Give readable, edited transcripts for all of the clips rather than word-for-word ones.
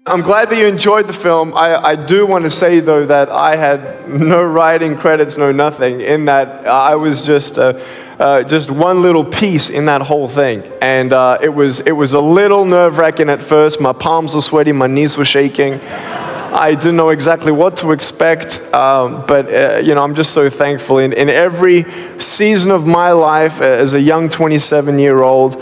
I'm glad that you enjoyed the film. I do want to say, though, that I had no writing credits, no nothing, in that I was just one little piece in that whole thing. And it was a little nerve-wracking at first. My palms were sweaty, my knees were shaking. I didn't know exactly what to expect, but I'm just so thankful. In every season of my life, as a young 27-year-old,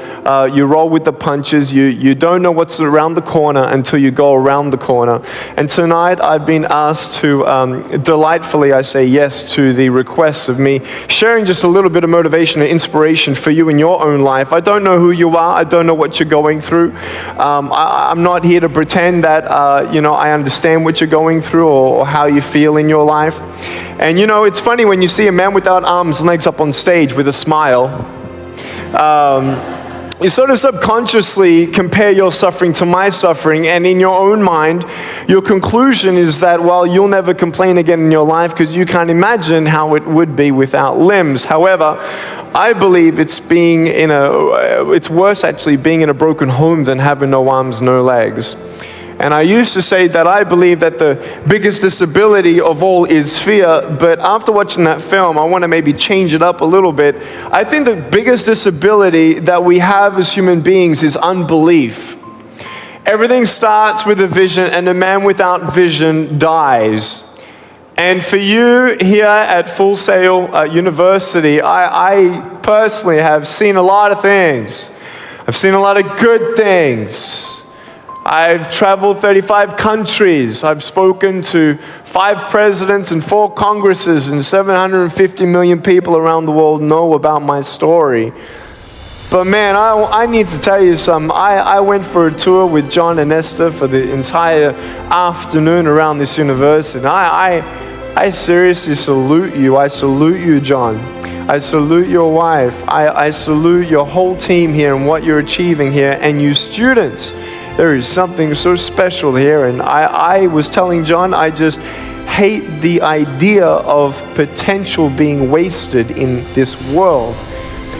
you roll with the punches. You don't know what's around the corner until you go around the corner. And tonight, I've been asked to delightfully, I say yes to the request of me sharing just a little bit of motivation and inspiration for you in your own life. I don't know who you are. I don't know what you're going through. I'm not here to pretend that I understand what you're going through or how you feel in your life. And it's funny when you see a man without arms and legs up on stage with a smile, you sort of subconsciously compare your suffering to my suffering, and in your own mind, your conclusion is that, well, you'll never complain again in your life because you can't imagine how it would be without limbs. However, I believe it's worse actually being in a broken home than having no arms, no legs. And I used to say that I believe that the biggest disability of all is fear, but after watching that film, I want to maybe change it up a little bit. I think the biggest disability that we have as human beings is unbelief. Everything starts with a vision, and a man without vision dies. And for you here at Full Sail University, I personally have seen a lot of things. I've seen a lot of good things. I've traveled 35 countries. I've spoken to 5 presidents and 4 congresses, and 750 million people around the world know about my story. But man, I need to tell you something. I went for a tour with John and Esther for the entire afternoon around this university. And I seriously salute you. I salute you, John. I salute your wife. I salute your whole team here and what you're achieving here, and you students. There is something so special here, and I was telling John, I just hate the idea of potential being wasted in this world.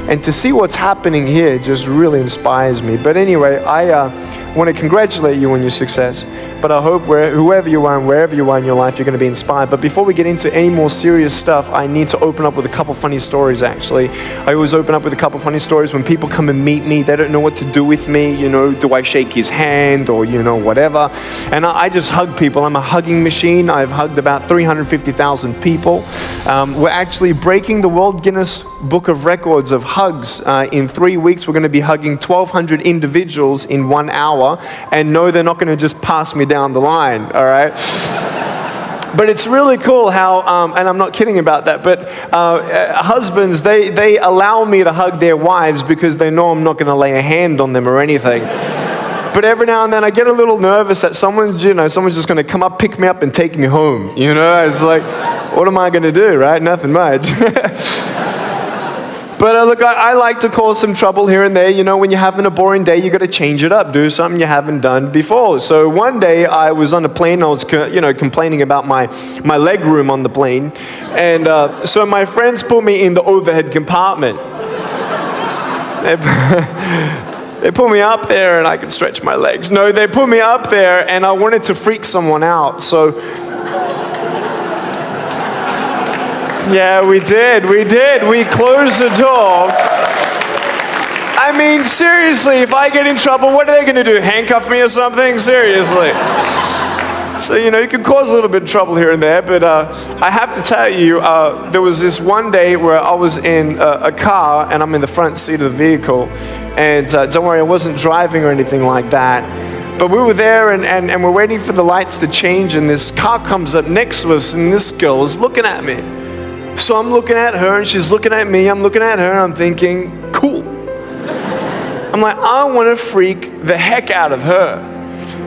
And to see what's happening here just really inspires me. But anyway, I want to congratulate you on your success. But I hope whoever you are and wherever you are in your life, you're going to be inspired. But before we get into any more serious stuff, I need to open up with a couple funny stories, actually. I always open up with a couple funny stories when people come and meet me. They don't know what to do with me. Do I shake his hand or, whatever. And I just hug people. I'm a hugging machine. I've hugged about 350,000 people. We're actually breaking the World Guinness Book of Records of hugs. In 3 weeks, we're going to be hugging 1,200 individuals in 1 hour. And no, they're not going to just pass me down the line, all right? But it's really cool how, and I'm not kidding about that, but husbands, they allow me to hug their wives because they know I'm not going to lay a hand on them or anything. But every now and then I get a little nervous that someone's just going to come up, pick me up, and take me home. It's like, what am I going to do, right? Nothing much. But look, I like to cause some trouble here and there. When you're having a boring day, you got to change it up, do something you haven't done before. So one day I was on a plane. I was, complaining about my leg room on the plane, and so my friends put me in the overhead compartment. They put me up there, and I could stretch my legs. No, they put me up there, and I wanted to freak someone out. So. Yeah, we did. We closed the door. I mean, seriously, if I get in trouble, what are they going to do? Handcuff me or something? Seriously. So, you can cause a little bit of trouble here and there, but I have to tell you, there was this one day where I was in a car, and I'm in the front seat of the vehicle, and don't worry, I wasn't driving or anything like that. But we were there, and we're waiting for the lights to change, and this car comes up next to us, and this girl is looking at me. So I'm looking at her, and she's looking at me. I'm looking at her, and I'm thinking, cool. I'm like, I want to freak the heck out of her.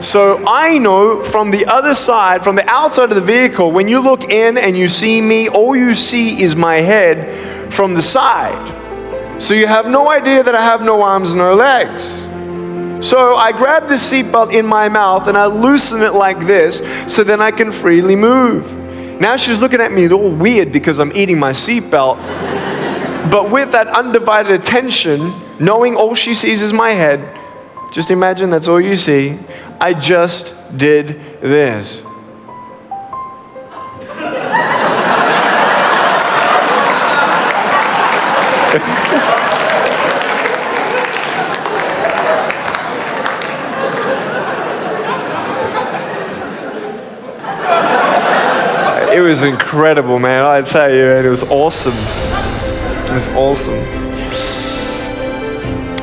So I know from the other side, from the outside of the vehicle, when you look in and you see me, all you see is my head from the side. So you have no idea that I have no arms, no legs. So I grab the seatbelt in my mouth, and I loosen it like this, so then I can freely move. Now she's looking at me all weird because I'm eating my seatbelt. But with that undivided attention, knowing all she sees is my head, just imagine that's all you see, I just did this. It was incredible, man. I tell you, man, it was awesome. It was awesome.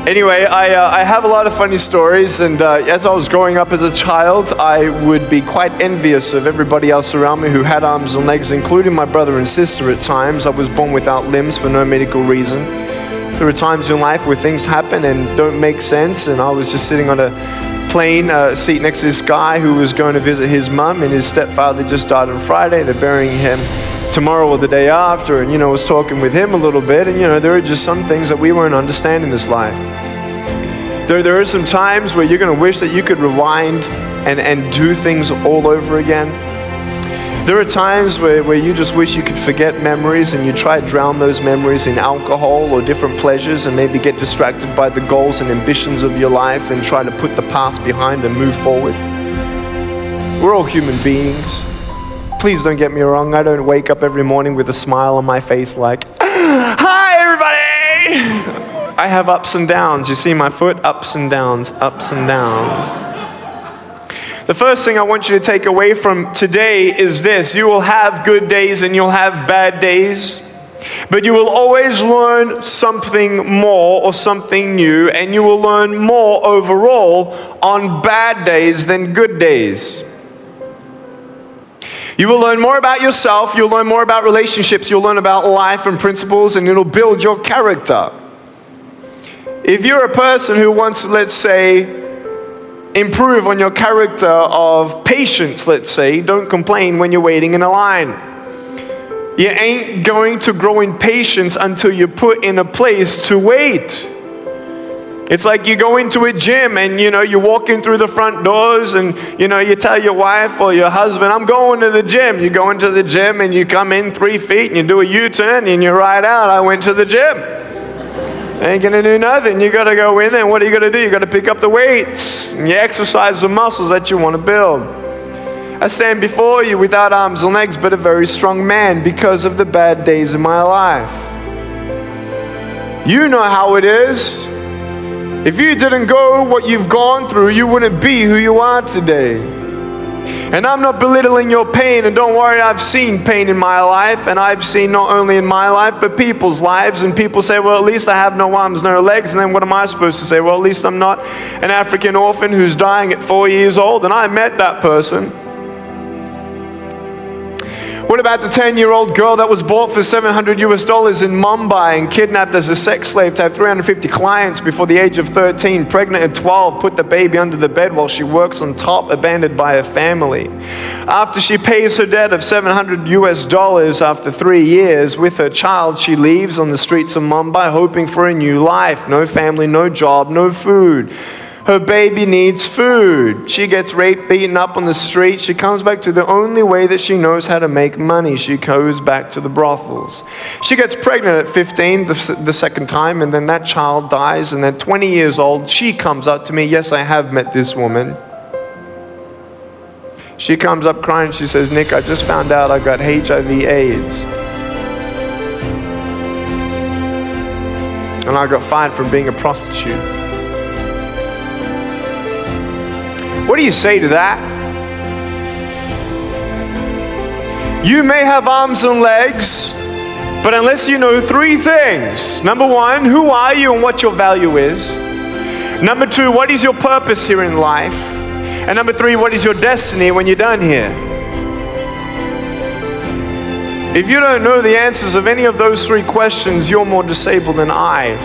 Anyway, I have a lot of funny stories, and as I was growing up as a child, I would be quite envious of everybody else around me who had arms and legs, including my brother and sister at times. I was born without limbs for no medical reason. There are times in life where things happen and don't make sense, and I was just sitting on a plane seat next to this guy who was going to visit his mum, and his stepfather just died on Friday. They're burying him tomorrow or the day after, and I was talking with him a little bit, and there are just some things that we won't understand in this life. There are some times where you're going to wish that you could rewind and do things all over again. There are times where you just wish you could forget memories, and you try to drown those memories in alcohol or different pleasures, and maybe get distracted by the goals and ambitions of your life and try to put the past behind and move forward. We're all human beings. Please don't get me wrong, I don't wake up every morning with a smile on my face like, "Hi everybody!" I have ups and downs. You see my foot? Ups and downs, ups and downs. The first thing I want you to take away from today is this: you will have good days and you'll have bad days, but you will always learn something more or something new, and you will learn more overall on bad days than good days. You will learn more about yourself, you'll learn more about relationships, you'll learn about life and principles, and it'll build your character. If you're a person who wants to, let's say, improve on your character of patience, let's say, don't complain when you're waiting in a line. You ain't going to grow in patience until you're put in a place to wait. It's like you go into a gym and you walk in through the front doors and you tell your wife or your husband, "I'm going to the gym." You go into the gym and you come in 3 feet and you do a U-turn and you ride out, "I went to the gym." Ain't gonna do nothing. You gotta go in there, and what are you gonna do? You gotta pick up the weights and you exercise the muscles that you want to build. I stand before you without arms and legs, but a very strong man because of the bad days in my life. You know how it is. If you didn't go what you've gone through, you wouldn't be who you are today. And I'm not belittling your pain, and don't worry, I've seen pain in my life, and I've seen not only in my life, but people's lives, and people say, "Well, at least I have no arms, no legs," and then what am I supposed to say? Well, at least I'm not an African orphan who's dying at 4 years old, and I met that person. What about the 10-year-old girl that was bought for $700 in Mumbai and kidnapped as a sex slave to have 350 clients before the age of 13, pregnant at 12, put the baby under the bed while she works on top, abandoned by her family? After she pays her debt of $700 after 3 years with her child, she leaves on the streets of Mumbai hoping for a new life. No family, no job, no food. Her baby needs food. She gets raped, beaten up on the street. She comes back to the only way that she knows how to make money. She goes back to the brothels. She gets pregnant at 15 the second time, and then that child dies. And then 20 years old, she comes up to me. Yes, I have met this woman. She comes up crying. She says, "Nick, I just found out I got HIV/AIDS. And I got fired from being a prostitute." What do you say to that? You may have arms and legs, but unless you know 3 things. Number 1, who are you and what your value is? Number 2, what is your purpose here in life? And number 3, what is your destiny when you're done here? If you don't know the answers of any of those 3 questions, you're more disabled than I.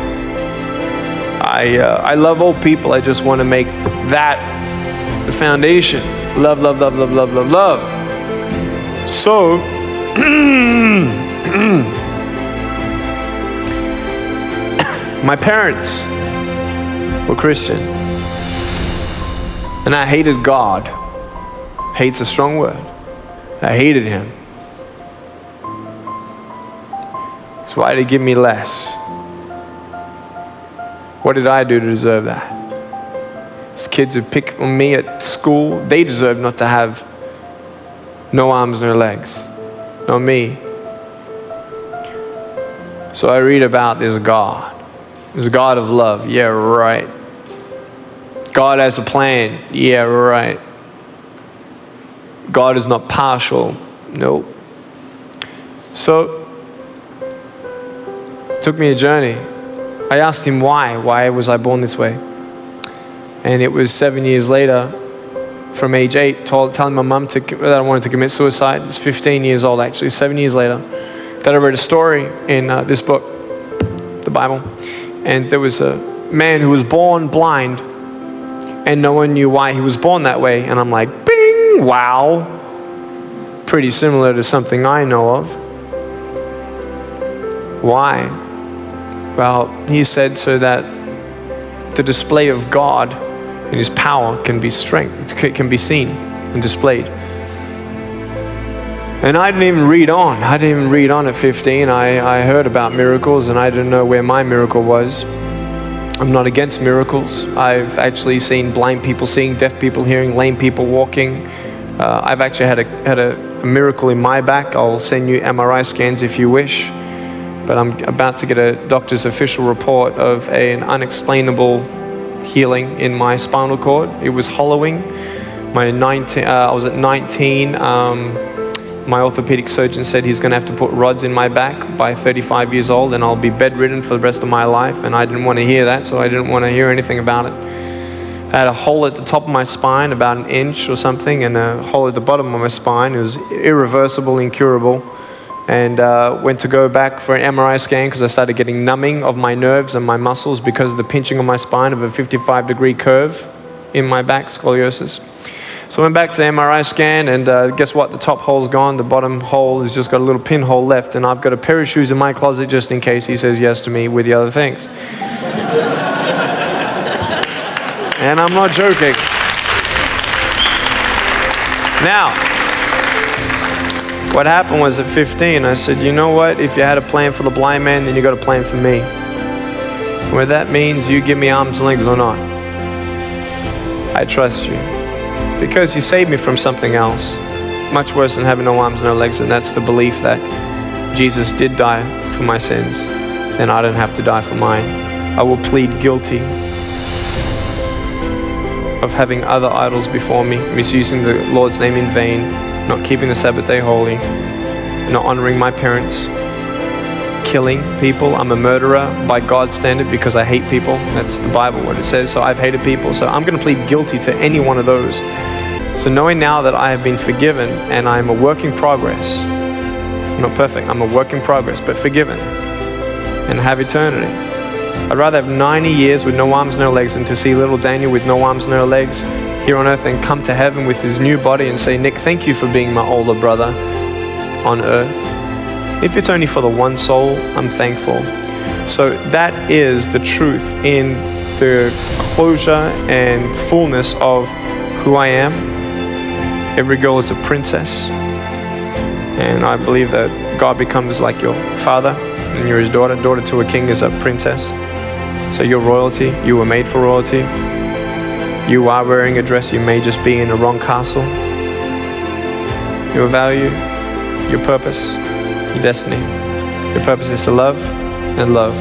I love all people. I just want to make that the foundation. Love, love, love, love, love, love, love. So, my parents were Christian, and I hated God. Hate's a strong word. I hated Him. So why did He give me less? What did I do to deserve that? These kids who pick on me at school, they deserve not to have no arms, no legs. Not me. So I read about this God. This God of love. Yeah, right. God has a plan. Yeah, right. God is not partial. Nope. So, it took me a journey. I asked him why. Why was I born this way? And it was 7 years later, from age 8, telling my mum that I wanted to commit suicide. I was 15 years old actually, 7 years later, that I read a story in this book, the Bible. And there was a man who was born blind, and no one knew why he was born that way. And I'm like, bing, wow. Pretty similar to something I know of. Why? Well, he said so that the display of God and His power can be seen and displayed. And I didn't even read on. I didn't even read on at 15. I heard about miracles, and I didn't know where my miracle was. I'm not against miracles. I've actually seen blind people seeing, deaf people hearing, lame people walking. I've actually had a miracle in my back. I'll send you MRI scans if you wish. But I'm about to get a doctor's official report of an unexplainable healing in my spinal cord. It was hollowing. I was at 19. My orthopedic surgeon said he's going to have to put rods in my back by 35 years old, and I'll be bedridden for the rest of my life. And I didn't want to hear that, so I didn't want to hear anything about it. I had a hole at the top of my spine, about an inch or something, and a hole at the bottom of my spine. It was irreversible, incurable. And went to go back for an MRI scan because I started getting numbing of my nerves and my muscles because of the pinching of my spine of a 55-degree curve in my back, scoliosis. So I went back to the MRI scan, and guess what? The top hole's gone. The bottom hole has just got a little pinhole left, and I've got a pair of shoes in my closet just in case he says yes to me with the other things. And I'm not joking. Now, what happened was at 15, I said, you know what? If you had a plan for the blind man, then you got a plan for me. Where that means you give me arms and legs or not. I trust you. Because you saved me from something else. Much worse than having no arms, no legs, and that's the belief that Jesus did die for my sins, then I don't have to die for mine. I will plead guilty of having other idols before me, misusing the Lord's name in vain, not keeping the Sabbath day holy, not honoring my parents, killing people. I'm a murderer by God's standard because I hate people. That's the Bible, what it says. So I've hated people. So I'm going to plead guilty to any one of those. So knowing now that I have been forgiven and I'm a work in progress, I'm not perfect, I'm a work in progress, but forgiven, and have eternity. I'd rather have 90 years with no arms, no legs than to see little Daniel with no arms, no legs here on earth and come to heaven with his new body and say, Nick, thank you for being my older brother on earth. If it's only for the one soul, I'm thankful. So that is the truth in the closure and fullness of who I am. Every girl is a princess. And I believe that God becomes like your father and you're his daughter. Daughter to a king is a princess. So you're royalty. You were made for royalty. You are wearing a dress. You may just be in the wrong castle. Your value, your purpose, your destiny. Your purpose is to love and love.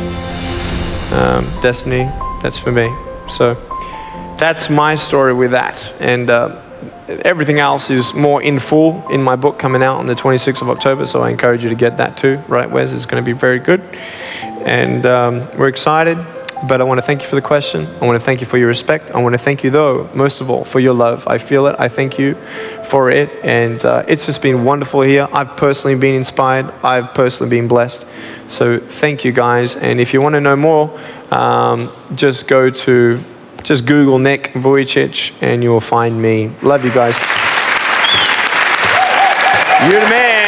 Destiny, that's for me. So that's my story with that. And everything else is more in full in my book coming out on the 26th of October. So I encourage you to get that too. Right, Wes? It's going to be very good. And we're excited. But I want to thank you for the question. I want to thank you for your respect. I want to thank you, though, most of all, for your love. I feel it. I thank you for it. And it's just been wonderful here. I've personally been inspired. I've personally been blessed. So thank you, guys. And if you want to know more, just Google Nick Vujicic and you'll find me. Love you guys. You're the man.